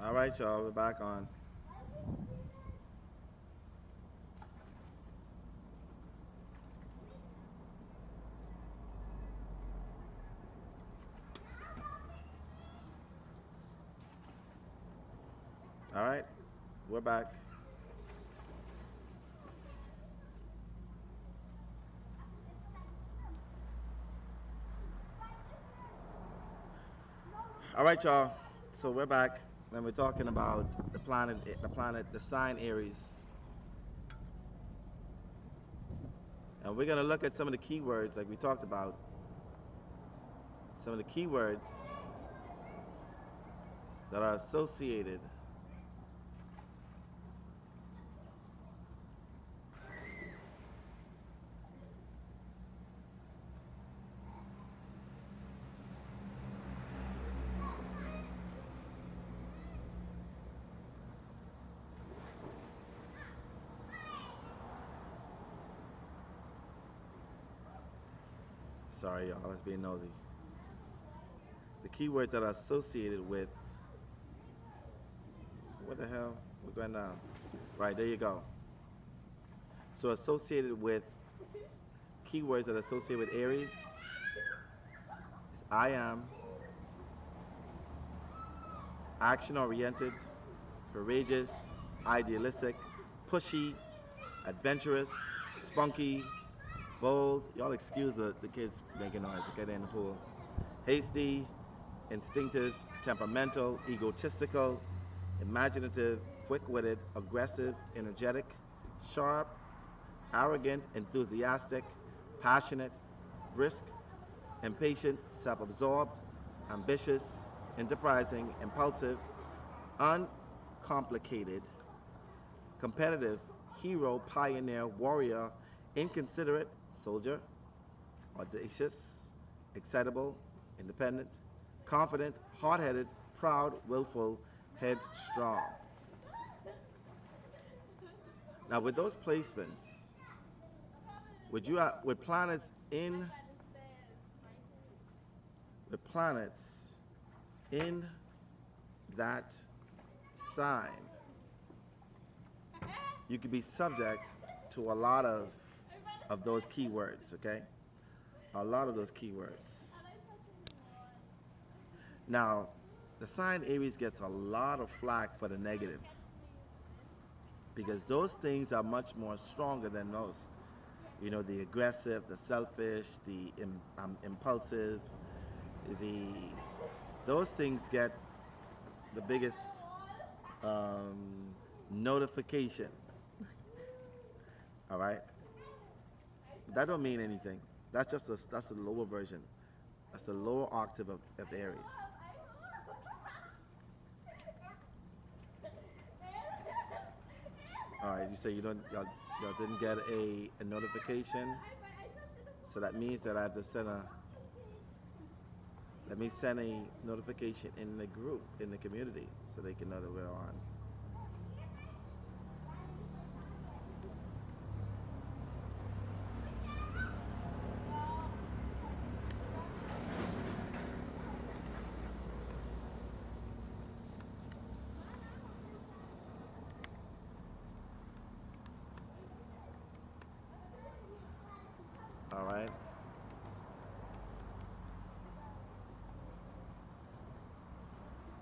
All right, y'all, we're back on. All right, we're back. All right, y'all. So we're back, and we're talking about the sign Aries, and we're gonna look at some of the keywords like we talked about. Some of the keywords that are associated. Sorry, y'all, I was being nosy. The keywords that are associated with. What the hell? What's going on? Right, there you go. So associated with keywords that are associated with Aries is I am, action-oriented, courageous, idealistic, pushy, adventurous, spunky, bold. Y'all excuse the kids making noise, okay? They're in the pool. Hasty, instinctive, temperamental, egotistical, imaginative, quick-witted, aggressive, energetic, sharp, arrogant, enthusiastic, passionate, brisk, impatient, self-absorbed, ambitious, enterprising, impulsive, uncomplicated, competitive, hero, pioneer, warrior, inconsiderate, soldier, audacious, excitable, independent, confident, hard-headed, proud, willful, headstrong. Now with those placements, with planets in that sign, you could be subject to a lot of those keywords, okay? A lot of those keywords. Now, the sign Aries gets a lot of flack for the negative because those things are much more stronger than most. You know, the aggressive, the selfish, the impulsive, those things get the biggest notification. All right, that don't mean anything. That's a lower version. That's the lower octave of Aries. All right, you say y'all didn't get a notification, so that means that I have to send a. Let me send a notification in the group, in the community, so they can know that we're on. All right.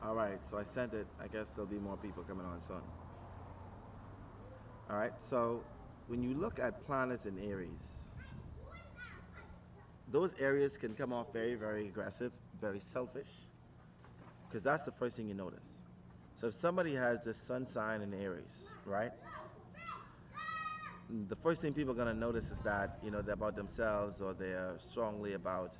All right, so I sent it. I guess there'll be more people coming on soon. All right, so when you look at planets in Aries, those areas can come off very, very aggressive, very selfish, because that's the first thing you notice. So if somebody has this sun sign in Aries, right? The first thing people are gonna notice is that they're about themselves, or they're strongly about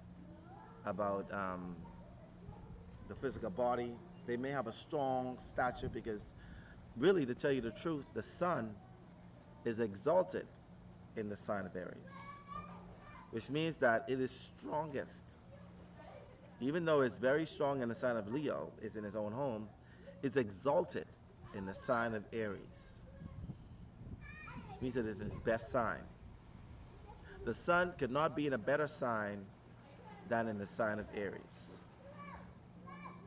the physical body. They may have a strong stature because, really, to tell you the truth, the sun is exalted in the sign of Aries, which means that it is strongest. Even though it's very strong in the sign of Leo, it's in his own home, it's exalted in the sign of Aries, which means it is his best sign. The sun could not be in a better sign than in the sign of Aries.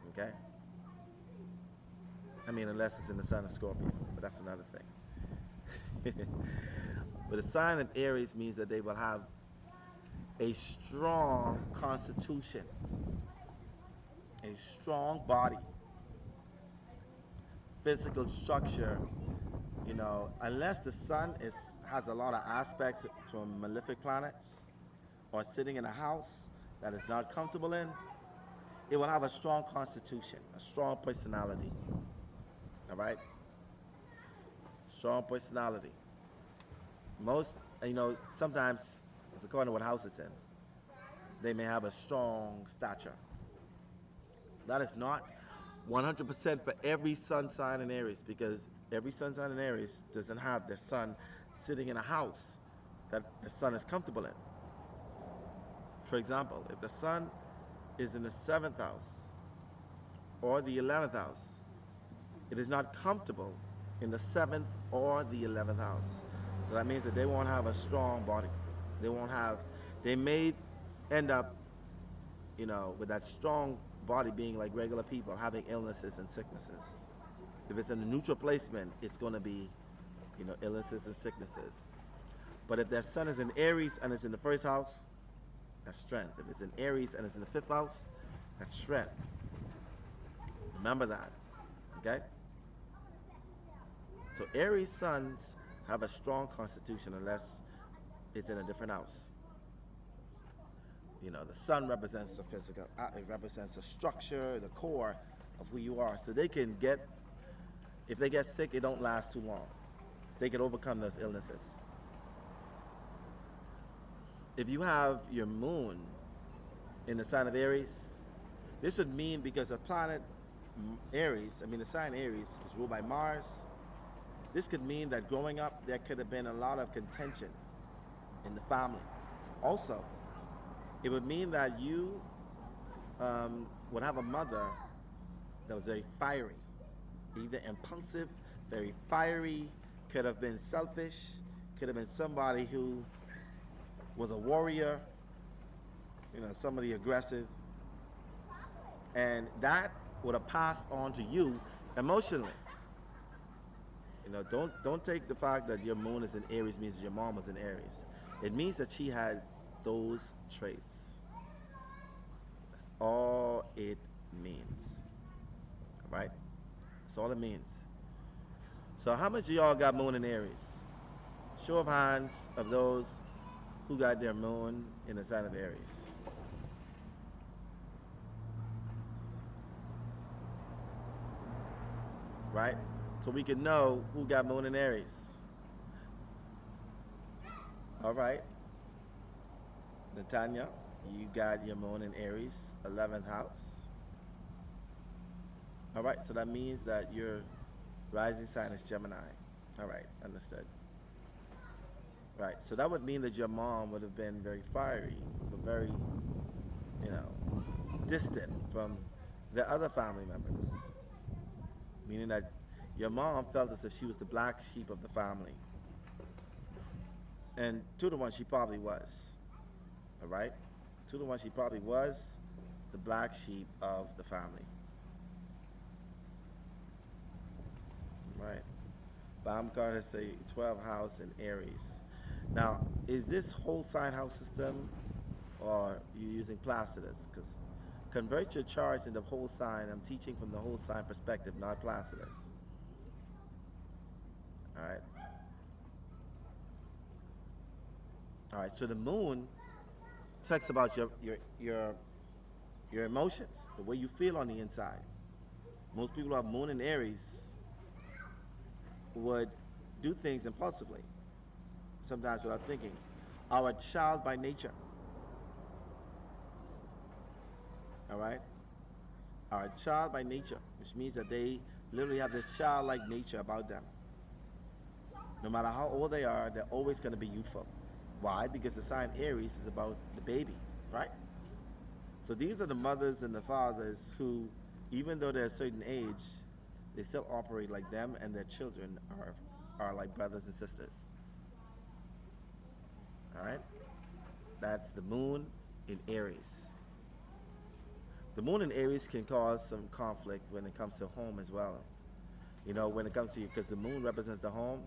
Okay? I mean, unless it's in the sign of Scorpio, but that's another thing. But the sign of Aries means that they will have a strong constitution, a strong body, physical structure, unless the sun has a lot of aspects from malefic planets or sitting in a house that is not comfortable in, it will have a strong constitution, a strong personality. All right? Strong personality. Sometimes, it's according to what house it's in, they may have a strong stature. That is not 100% for every sun sign in Aries, because every sun sign in Aries doesn't have their sun sitting in a house that the sun is comfortable in. For example, if the sun is in the 7th house or the 11th house, it is not comfortable in the 7th or the 11th house. So that means that they won't have a strong body. They may end up, with that strong body being like regular people, having illnesses and sicknesses. If it's in a neutral placement, it's going to be, illnesses and sicknesses. But if their sun is in Aries and it's in the 1st house, that's strength. If it's in Aries and it's in the 5th house, that's strength. Remember that, okay? So Aries suns have a strong constitution unless it's in a different house. The sun represents the physical, it represents the structure, the core of who you are. So if they get sick, it don't last too long. They can overcome those illnesses. If you have your moon in the sign of Aries, this would mean, because the planet the sign Aries is ruled by Mars, this could mean that growing up, there could have been a lot of contention in the family. Also, it would mean that you would have a mother that was very fiery, either impulsive, very fiery, could have been selfish, could have been somebody who was a warrior, somebody aggressive. And that would have passed on to you emotionally. Don't take the fact that your moon is in Aries means that your mom was in Aries. It means that she had those traits. That's all it means. All right? That's all it means. So how much of y'all got moon in Aries? Show of hands of those who got their moon in the sign of Aries. Right? So we can know who got moon in Aries. All right. Natanya, you got your moon in Aries, 11th house. All right, so that means that your rising sign is Gemini. All right, understood. Right, so that would mean that your mom would have been very fiery, but very, distant from the other family members. Meaning that your mom felt as if she was the black sheep of the family. And 2-to-1, she probably was. All right? 2-to-1, she probably was the black sheep of the family. Right? Baumgartner say 12th house in Aries. Now, is this whole sign house system, or are you using Placidus? Because convert your charts into whole sign. I'm teaching from the whole sign perspective, not Placidus. All right. All right. So the moon talks about your emotions, the way you feel on the inside. Most people who have moon in Aries would do things impulsively, sometimes without thinking. Are a child by nature. All right. Are a child by nature, which means that they literally have this childlike nature about them. No matter how old they are, they're always going to be youthful. Why? Because the sign Aries is about the baby, right? So these are the mothers and the fathers who, even though they're a certain age, they still operate like them, and their children are like brothers and sisters. All right? That's the moon in Aries. The moon in Aries can cause some conflict when it comes to home as well. When it comes to you, because the moon represents the home,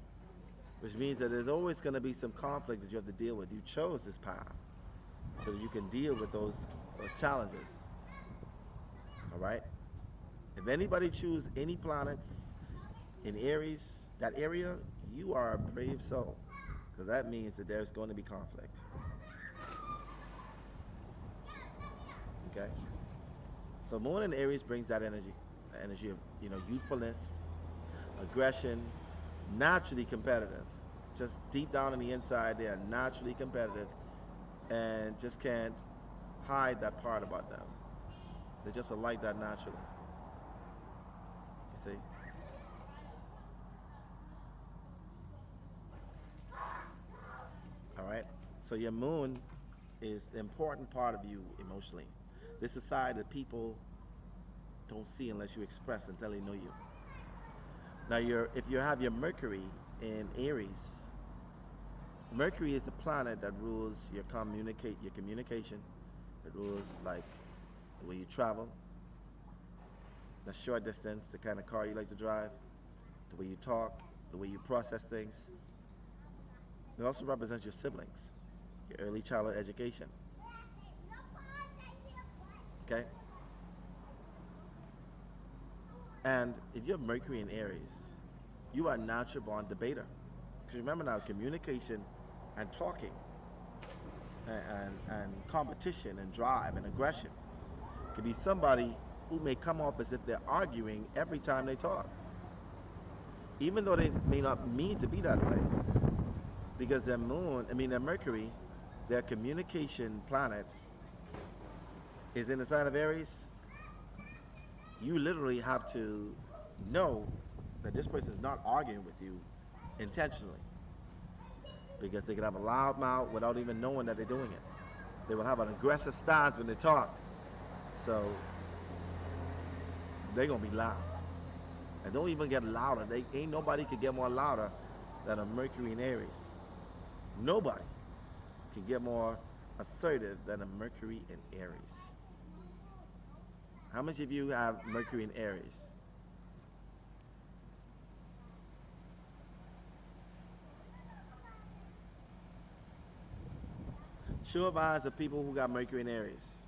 which means that there's always going to be some conflict that you have to deal with. You chose this path so that you can deal with those challenges. All right? If anybody choose any planets in Aries, that area, you are a brave soul, because that means that there's going to be conflict. Okay? So moon in Aries brings that energy, the energy of youthfulness, aggression, naturally competitive. Just deep down on the inside, they are naturally competitive and just can't hide that part about them. They just are like that naturally. You see? All right? So your moon is the important part of you emotionally. This is a side that people don't see unless you express until they know you. Now, if you have your Mercury in Aries, Mercury is the planet that rules your communication. It rules like the way you travel, the short distance, the kind of car you like to drive, the way you talk, the way you process things. It also represents your siblings, your early childhood education. Okay? And if you have Mercury in Aries, you are a natural born debater. Because remember now, communication and talking and competition and drive and aggression can be somebody who may come off as if they're arguing every time they talk. Even though they may not mean to be that way. Because their Mercury, their communication planet, is in the sign of Aries. You literally have to know that this person is not arguing with you intentionally, because they could have a loud mouth without even knowing that they're doing it. They will have an aggressive stance when they talk, so they're gonna be loud. And don't even get louder. Ain't nobody could get more louder than a Mercury in Aries. Nobody can get more assertive than a Mercury in Aries. How much of you have Mercury in Aries? Show of hands of people who got Mercury in Aries.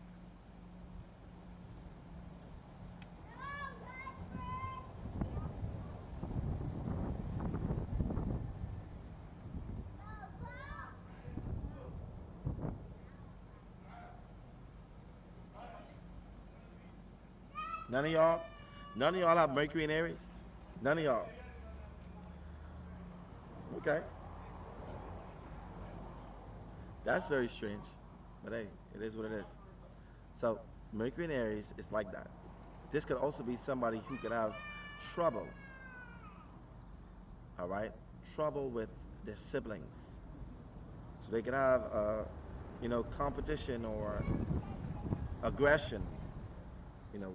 None of y'all? None of y'all have Mercury in Aries? None of y'all? Okay. That's very strange. But hey, it is what it is. So, Mercury in Aries is like that. This could also be somebody who could have trouble, all right? Trouble with their siblings. So they could have, competition or aggression,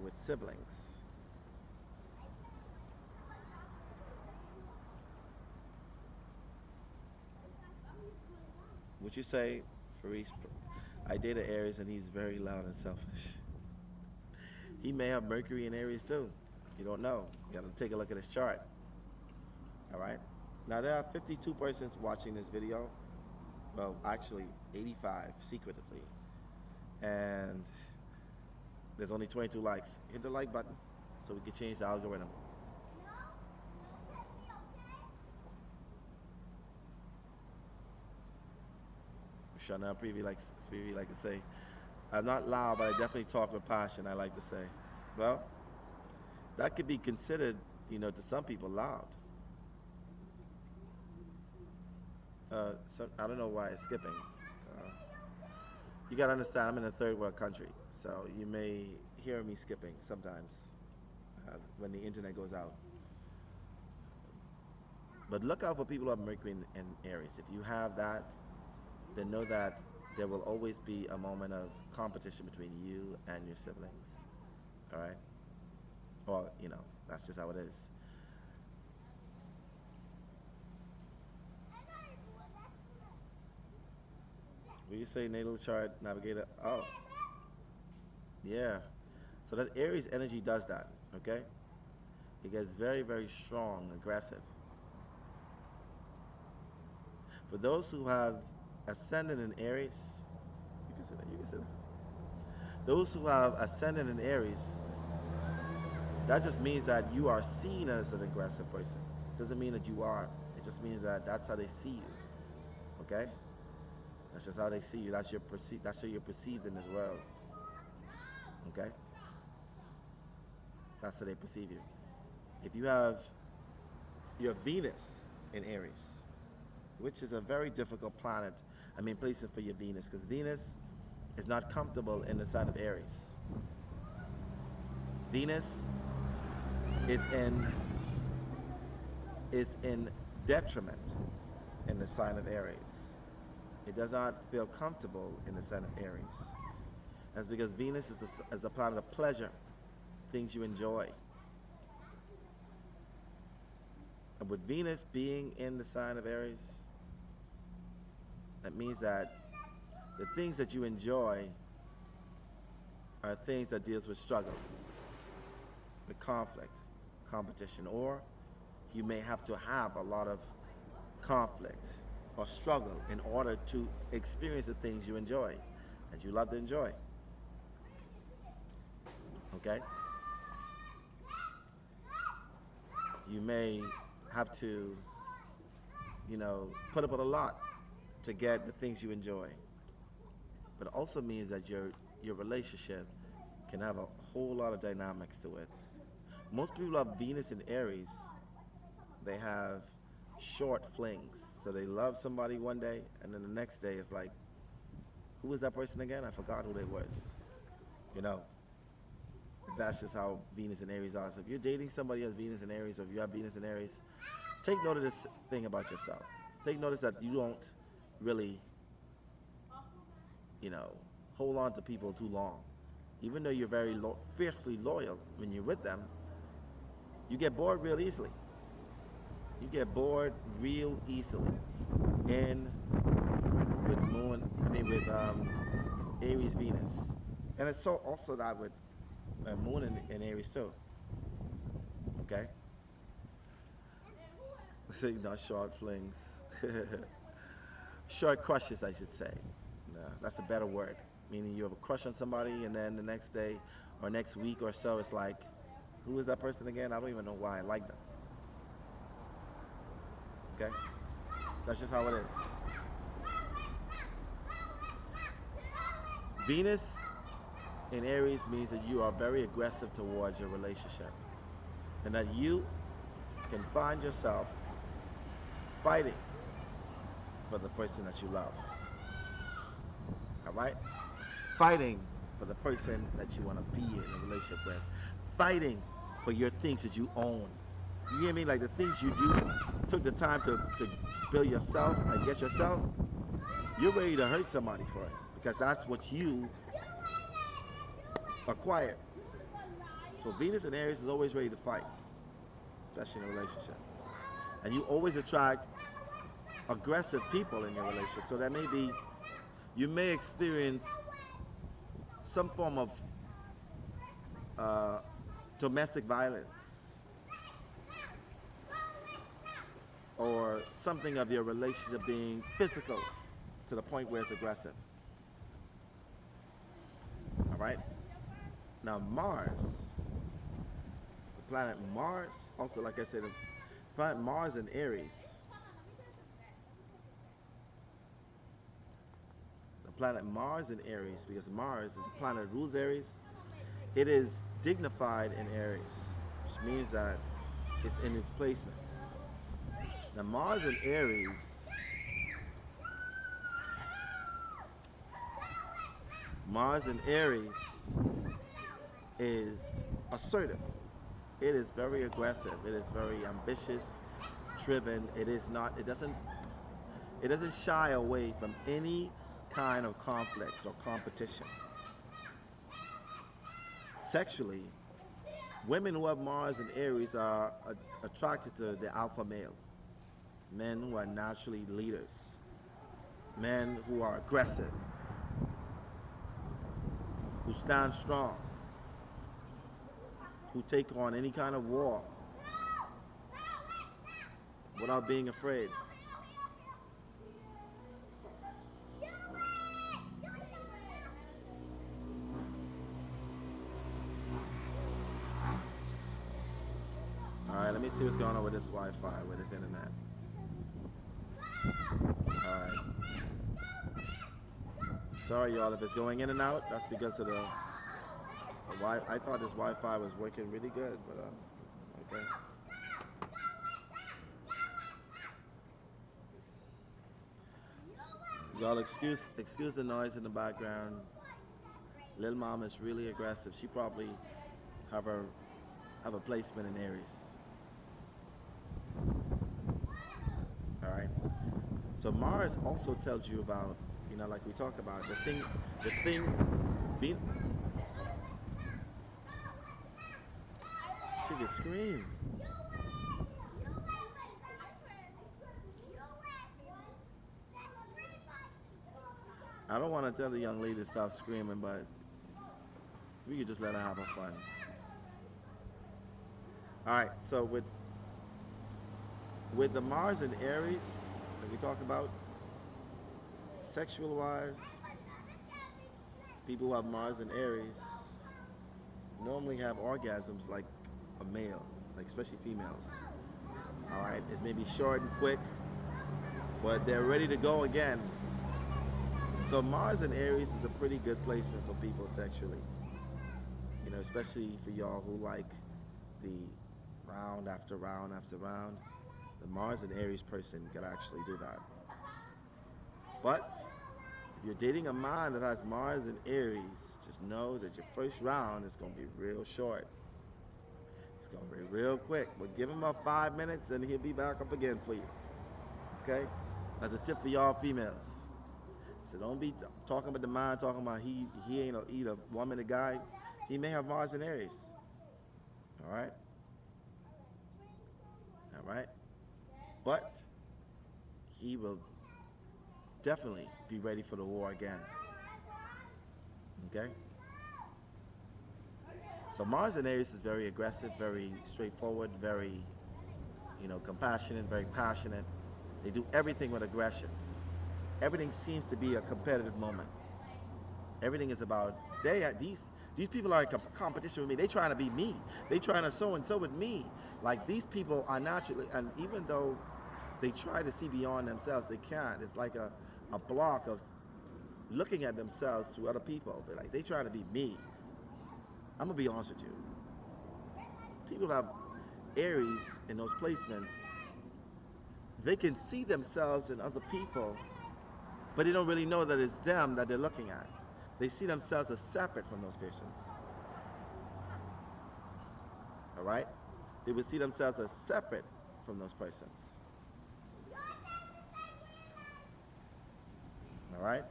with siblings. Would you say, Faris, I dated Aries and he's very loud and selfish? He may have Mercury in Aries too. You don't know. You got to take a look at his chart. All right. Now there are 52 persons watching this video. Well, actually 85 secretively, and there's only 22 likes. Hit the like button so we can change the algorithm. Shana Preview like to say, I'm not loud, but I definitely talk with passion. I like to say, well, that could be considered, to some people loud. I don't know why it's skipping. You gotta understand, I'm in a third world country, so you may hear me skipping sometimes when the internet goes out. But look out for people who have Mercury in Aries. If you have that, then know that there will always be a moment of competition between you and your siblings. All right? Or, that's just how it is. Will you say natal chart navigator? Oh, yeah. So that Aries energy does that, okay? It gets very, very strong, aggressive. For those who have ascendant in Aries, you can say that, you can say that. Those who have ascendant in Aries, that just means that you are seen as an aggressive person. Doesn't mean that you are. It just means that that's how they see you. Okay? That's just how they see you. That's how you're perceived in this world. Okay? That's how they perceive you. If you have your Venus in Aries, which is a very difficult planet, placement for your Venus, because Venus is not comfortable in the sign of Aries. Venus is in detriment in the sign of Aries. It does not feel comfortable in the sign of Aries. That's because Venus is the planet of pleasure, things you enjoy. And with Venus being in the sign of Aries, that means that the things that you enjoy are things that deals with struggle, with conflict, competition, or you may have to have a lot of conflict or struggle in order to experience the things you enjoy, that you love to enjoy. Okay? You may have to, put up with a lot to get the things you enjoy. But it also means that your relationship can have a whole lot of dynamics to it. Most people who have Venus in Aries, they have short flings. So they love somebody one day, and then the next day it's like, who was that person again? I forgot who they was. That's just how Venus and Aries are. So if you're dating somebody who has Venus and Aries, or if you have Venus and Aries, take note of this thing about yourself. Take notice that you don't really, hold on to people too long. Even though you're very fiercely loyal when you're with them, you get bored real easily. You get bored real easily. And with Aries Venus. And it's so also that with Moon in Aries too. Okay? So, short flings. Short crushes, I should say. No, that's a better word. Meaning you have a crush on somebody, and then the next day or next week or so, it's like, who is that person again? I don't even know why I like them. Okay? That's just how it is. Venus in Aries means that you are very aggressive towards your relationship, and that you can find yourself fighting for the person that you love. All right? Fighting for the person that you want to be in a relationship with. Fighting for your things that you own. You hear me? Like the things you do, took the time to build yourself and get yourself. You're ready to hurt somebody for it, because that's what you acquired. So Venus in Aries is always ready to fight, especially in a relationship. And you always attract aggressive people in your relationship. So that may be, you may experience some form of domestic violence, or something of your relationship being physical to the point where it's aggressive. All right? Now Mars, the planet Mars, also like I said, the planet Mars in Aries, the planet Mars in Aries, because Mars is the planet that rules Aries, it is dignified in Aries, which means that it's in its placement. Now Mars in Aries, is assertive. It is very aggressive. It is very ambitious, driven. It doesn't shy away from any kind of conflict or competition. Sexually, women who have Mars in Aries are attracted to the alpha male. Men who are naturally leaders. Men who are aggressive. Who stand strong. Who take on any kind of war without being afraid. All right, let me see what's going on with this Wi-Fi, with this internet. All right. Sorry, y'all, if it's going in and out. That's because of the I thought this Wi-Fi was working really good, but okay. Y'all, excuse the noise in the background. Lil Mom is really aggressive. She probably have a placement in Aries. All right. So Mars also tells you about, like we talk about the thing being. She just screamed. I don't want to tell the young lady to stop screaming, but we could just let her have her fun. All right, so with the Mars and Aries that we talk about, sexual-wise, people who have Mars and Aries normally have orgasms like a male, like especially females. All right, it's maybe short and quick, but they're ready to go again. So Mars and Aries is a pretty good placement for people sexually. Especially for y'all who like the round after round after round. The Mars and Aries person can actually do that. But if you're dating a man that has Mars and Aries, just know that your first round is going to be real short. It's going to be real quick. But give him about 5 minutes and he'll be back up again for you. Okay? As a tip for y'all females. So don't be talking about the man, talking about he ain't either woman or guy. He may have Mars and Aries. All right? All right? But he will definitely be ready for the war again. Okay? So Mars and Aries is very aggressive, very straightforward, very, compassionate, very passionate. They do everything with aggression. Everything seems to be a competitive moment. Everything is about these people are in competition with me. They trying to be me. They trying to so and so with me. Like these people are naturally, and even though they try to see beyond themselves, they can't. It's like a block of looking at themselves to other people. They're like, they trying to be me. I'm gonna be honest with you. People that have Aries in those placements, they can see themselves in other people, but they don't really know that it's them that they're looking at. They see themselves as separate from those persons. All right? They would see themselves as separate from those persons. All right?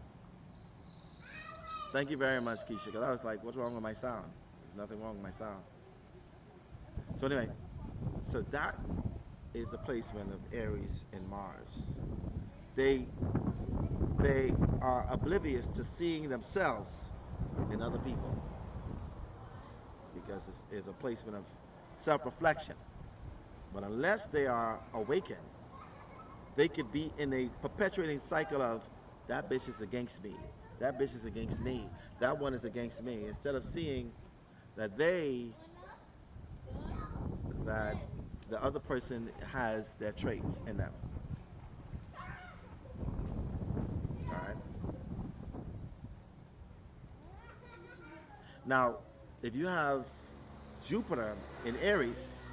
Thank you very much, Keisha, because I was like, what's wrong with my sound? There's nothing wrong with my sound. So anyway, so that is the placement of Aries and Mars. They are oblivious to seeing themselves in other people because it's a placement of self-reflection. But unless they are awakened, they could be in a perpetuating cycle of that bitch is against me, that bitch is against me, that one is against me, instead of seeing that the other person has their traits in them. All right. Now, if you have Jupiter in Aries,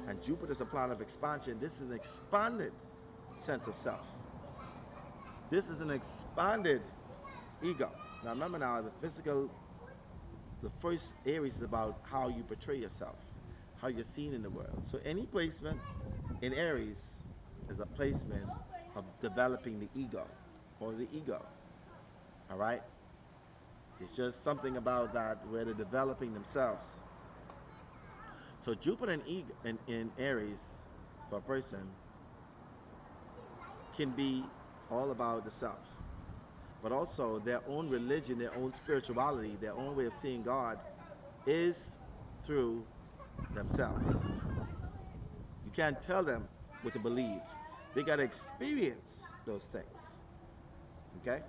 and Jupiter is a planet of expansion, this is an expanded sense of self. This is an expanded ego. Now remember now, the first Aries is about how you portray yourself, how you're seen in the world. So any placement in Aries is a placement of developing the ego or the ego. All right? It's just something about that where they're developing themselves. So Jupiter in Aries for a person can be all about the self, but also their own religion, their own spirituality, their own way of seeing God is through themselves. You can't tell them what to believe. They got to experience those things. Okay?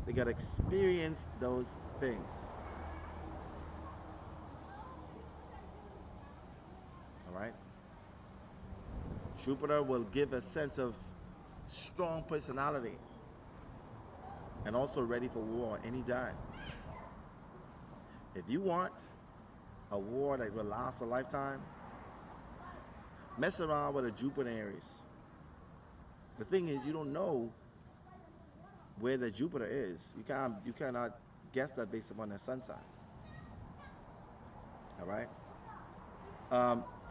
They got to experience those things. All right? Jupiter will give a sense of strong personality and also ready for war anytime. If you want a war that will last a lifetime, mess around with a Jupiter in Aries. The thing is, you don't know where the Jupiter is. You cannot guess that based upon their sun sign. All right.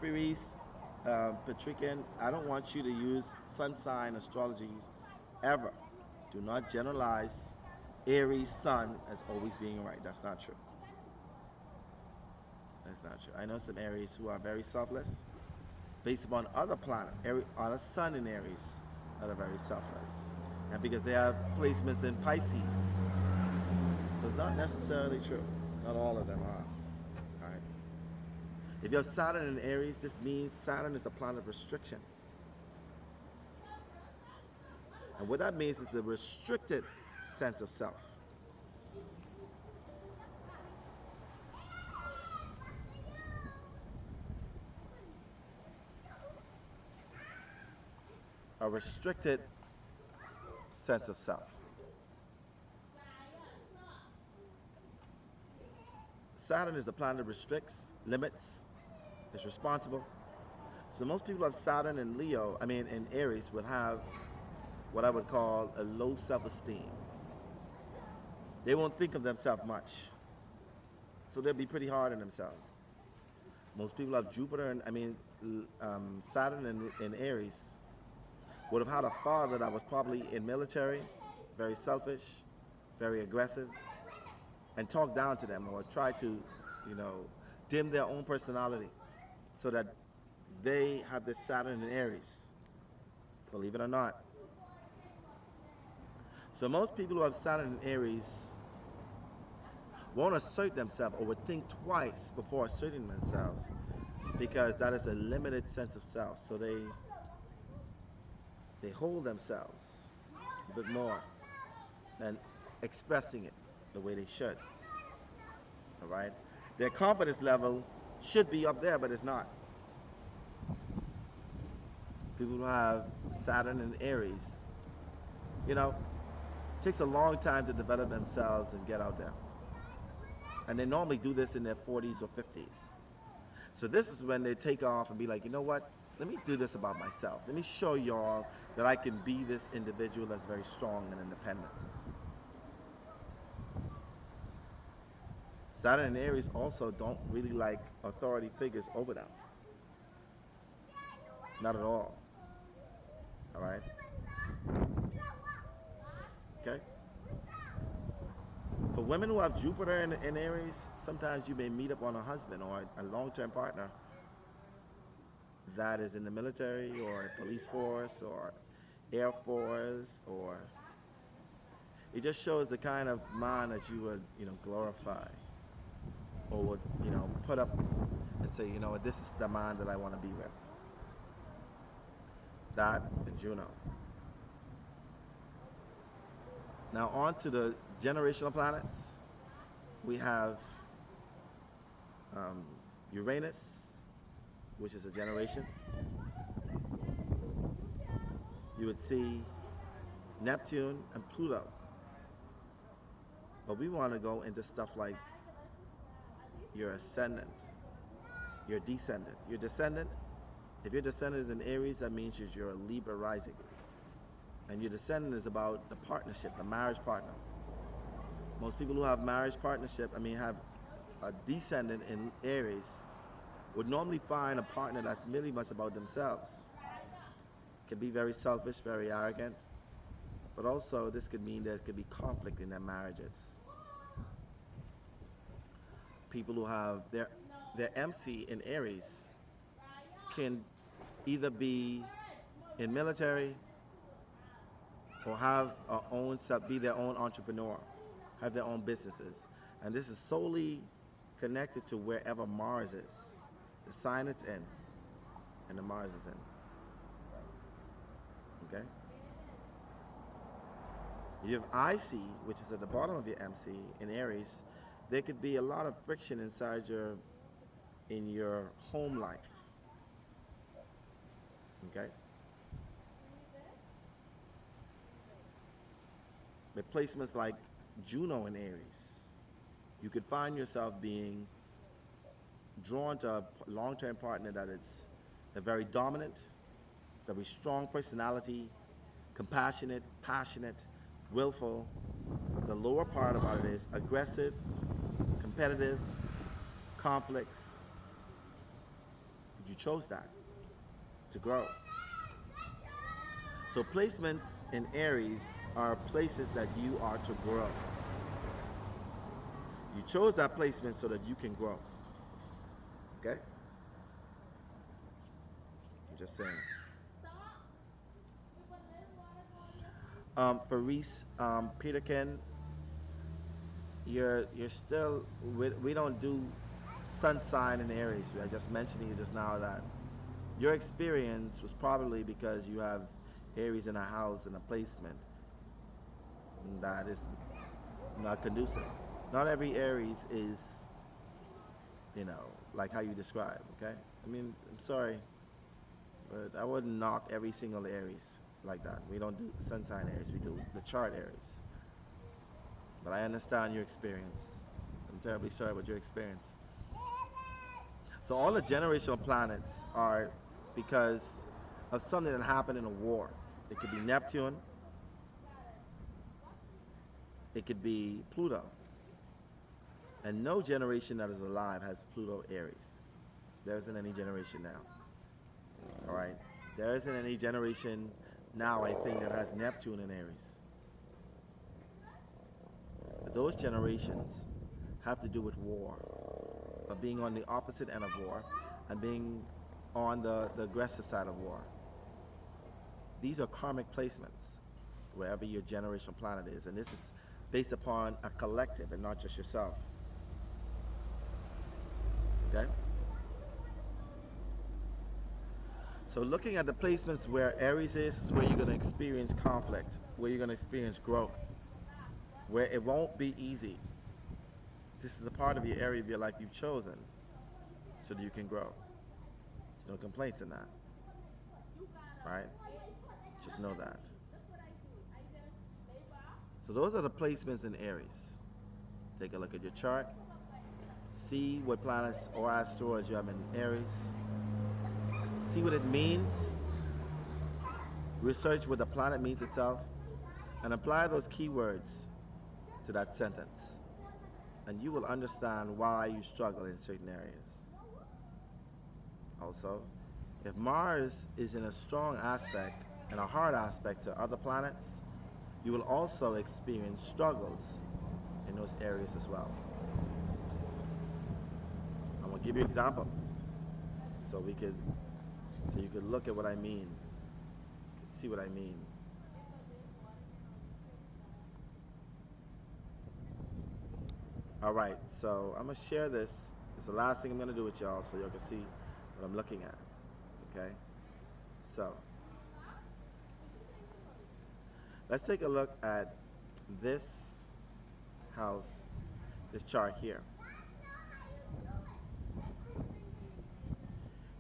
Aries, Patrican, I don't want you to use sun sign astrology ever. Do not generalize Aries sun as always being right. That's not true. That's not true. I know some Aries who are very selfless based upon other planet, other sun in Aries that are very selfless. And because they have placements in Pisces. So it's not necessarily true. Not all of them are. All right. If you have Saturn in Aries, this means Saturn is the planet of restriction. And what that means is a restricted sense of self. A restricted sense of self. Saturn is the planet that restricts, limits, is responsible. So most people have Saturn in in Aries will have what I would call a low self-esteem. They won't think of themselves much. So they'll be pretty hard on themselves. Most people have Jupiter and Saturn in Aries would have had a father that was probably in military, very selfish, very aggressive, and talk down to them or try to, dim their own personality so that they have this Saturn in Aries, believe it or not. So most people who have Saturn in Aries won't assert themselves or would think twice before asserting themselves because that is a limited sense of self. So they hold themselves a bit more than expressing it the way they should. All right? Their confidence level should be up there, but it's not. People who have Saturn in Aries, takes a long time to develop themselves and get out there. And they normally do this in their 40s or 50s. So this is when they take off and be like, you know what? Let me do this about myself. Let me show y'all that I can be this individual that's very strong and independent. Saturn and Aries also don't really like authority figures over them. Not at all. All right? Okay? For women who have Jupiter in Aries, sometimes you may meet up on a husband or a long-term partner that is in the military or police force or Air Force, or it just shows the kind of man that you would, glorify or would, put up and say, this is the man that I want to be with. That and Juno. Now on to the generational planets. We have Uranus, which is a generation. You would see Neptune and Pluto. But we want to go into stuff like your ascendant, your descendant. Your descendant, if your descendant is in Aries, that means you're a Libra rising. And your descendant is about the partnership, the marriage partner. Most people who have marriage partnership, have a descendant in Aries, would normally find a partner that's really much about themselves. Can be very selfish, very arrogant, but also this could mean there could be conflict in their marriages. People who have their MC in Aries can either be in military or have be their own entrepreneur, have their own businesses. And this is solely connected to wherever Mars is, the sign it's in, and the Mars is in. Okay? You have IC, which is at the bottom of your MC in Aries. There could be a lot of friction inside in your home life. Okay? With placements like Juno in Aries, you could find yourself being drawn to a long-term partner that is a very dominant, very strong personality, compassionate, passionate, willful. The lower part about it is aggressive, competitive, conflicts. You chose that to grow. So placements in Aries are places that you are to grow. You chose that placement so that you can grow. Okay? I'm just saying. For Reese, Peterkin, you're still, we don't do sun sign in Aries. I just mentioned to you just now that your experience was probably because you have Aries in a house and a placement that is not conducive. Not every Aries is, like how you describe, okay? I mean, I'm sorry, but I wouldn't knock every single Aries like that. We don't do sun sign Aries, we do the chart Aries. But I understand your experience. I'm terribly sorry about your experience. So all the generational planets are because of something that happened in a war. It could be Neptune, it could be Pluto. And no generation that is alive has Pluto Aries. There isn't any generation now. All right? There isn't any generation now, I think, that has Neptune in Aries. But those generations have to do with war, of being on the opposite end of war, and being on the aggressive side of war. These are karmic placements, wherever your generational planet is. And this is based upon a collective and not just yourself. Okay? So looking at the placements where Aries is where you're going to experience conflict, where you're going to experience growth, where it won't be easy. This is a part of your area of your life you've chosen so that you can grow. There's no complaints in that. Right? Just know that. So those are the placements in Aries. Take a look at your chart. See what planets or asteroids you have in Aries. See what it means. Research what the planet means itself. And apply those keywords to that sentence. And you will understand why you struggle in certain areas. Also, if Mars is in a strong aspect and a hard aspect to other planets, you will also experience struggles in those areas as well. I'm going to give you an example so you could look at what I mean, you can see what I mean. All right, so I'm going to share this. It's the last thing I'm going to do with y'all so y'all can see what I'm looking at. Okay? So, let's take a look at this house, this chart here.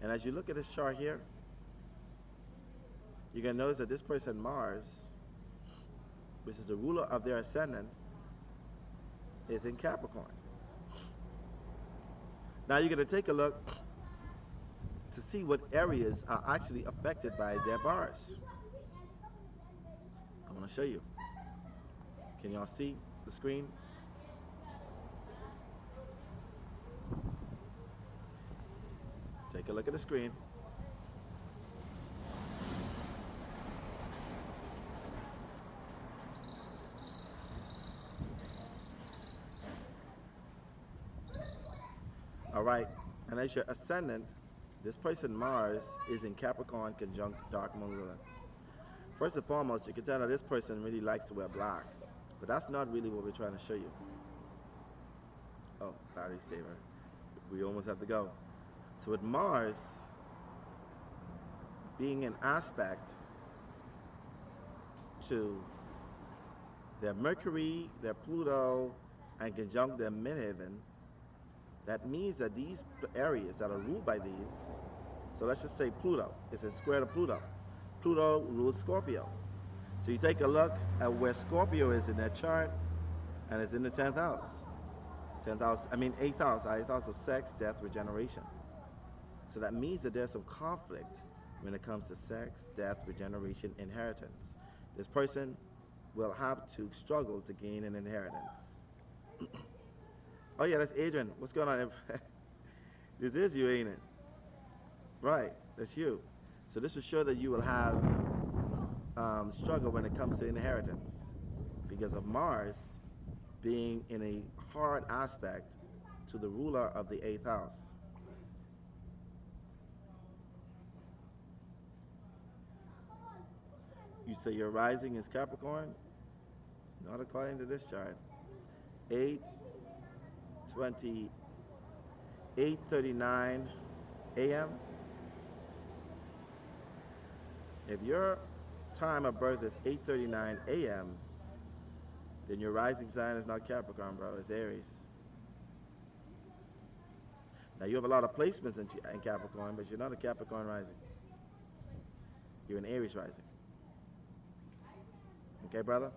And as you look at this chart here, you're going to notice that this person, Mars, which is the ruler of their ascendant, is in Capricorn. Now you're going to take a look to see what areas are actually affected by their Mars. I'm going to show you. Can y'all see the screen? Take a look at the screen. All right, and as your ascendant, this person Mars is in Capricorn conjunct Dark Moon Lilith. First and foremost, you can tell that this person really likes to wear black, but that's not really what we're trying to show you. Oh, battery saver. We almost have to go. So with Mars being an aspect to their Mercury, their Pluto, and conjunct their midheaven, that means that these areas that are ruled by these, so let's just say Pluto is in square to Pluto. Pluto rules Scorpio. So you take a look at where Scorpio is in their chart, and it's in the 10th house. 8th house. 8th house of sex, death, regeneration. So that means that there's some conflict when it comes to sex, death, regeneration, inheritance. This person will have to struggle to gain an inheritance. Oh yeah, that's Adrian. What's going on? This is you, ain't it? Right, that's you. So this will show that you will have struggle when it comes to inheritance because of Mars being in a hard aspect to the ruler of the 8th house. You say your rising is Capricorn? Not according to this chart. 8:39 a.m. If your time of birth is 8:39 a.m., then your rising sign is not Capricorn, bro. It's Aries. Now you have a lot of placements in Capricorn, but you're not a Capricorn rising. You're an Aries rising. Okay, brother?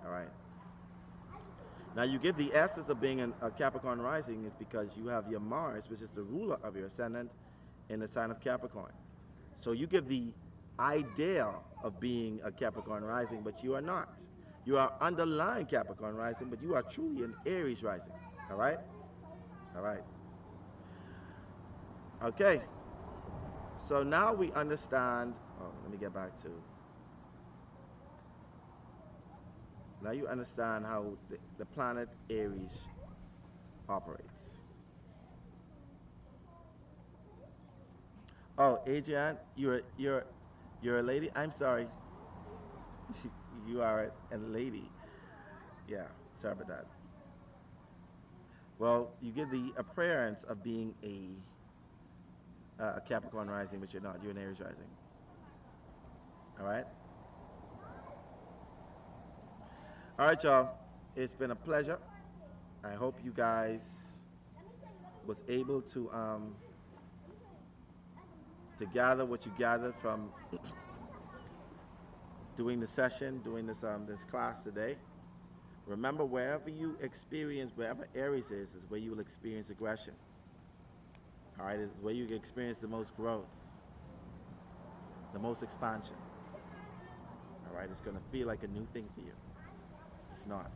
All right. Now you give the essence of being a Capricorn rising is because you have your Mars, which is the ruler of your ascendant, in the sign of Capricorn. So you give the ideal of being a Capricorn rising, but you are not. You are underlying Capricorn rising, but you are truly an Aries rising. All right? All right. Okay. So now we understand. Oh, let me get back to. Now you understand how the planet Aries operates. Oh, Adrian, you're a lady. I'm sorry. You are a lady. Yeah, sorry about that. Well, you give the appearance of being a Capricorn rising, but you're not. You're an Aries rising. All right. All right, y'all. It's been a pleasure. I hope you guys was able to gather what you gathered from doing the session, doing this class today. Remember, wherever you experience, wherever Aries is where you will experience aggression. All right, it's where you experience the most growth, the most expansion. All right, it's going to feel like a new thing for you. It's not.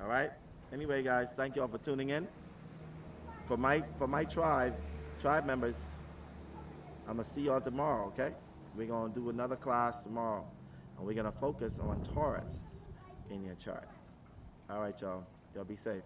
All right. Anyway, guys, thank you all for tuning in. For my tribe members, I'm gonna see y'all tomorrow. Okay? We're gonna do another class tomorrow, and we're gonna focus on Taurus in your chart. All right, y'all. Y'all be safe.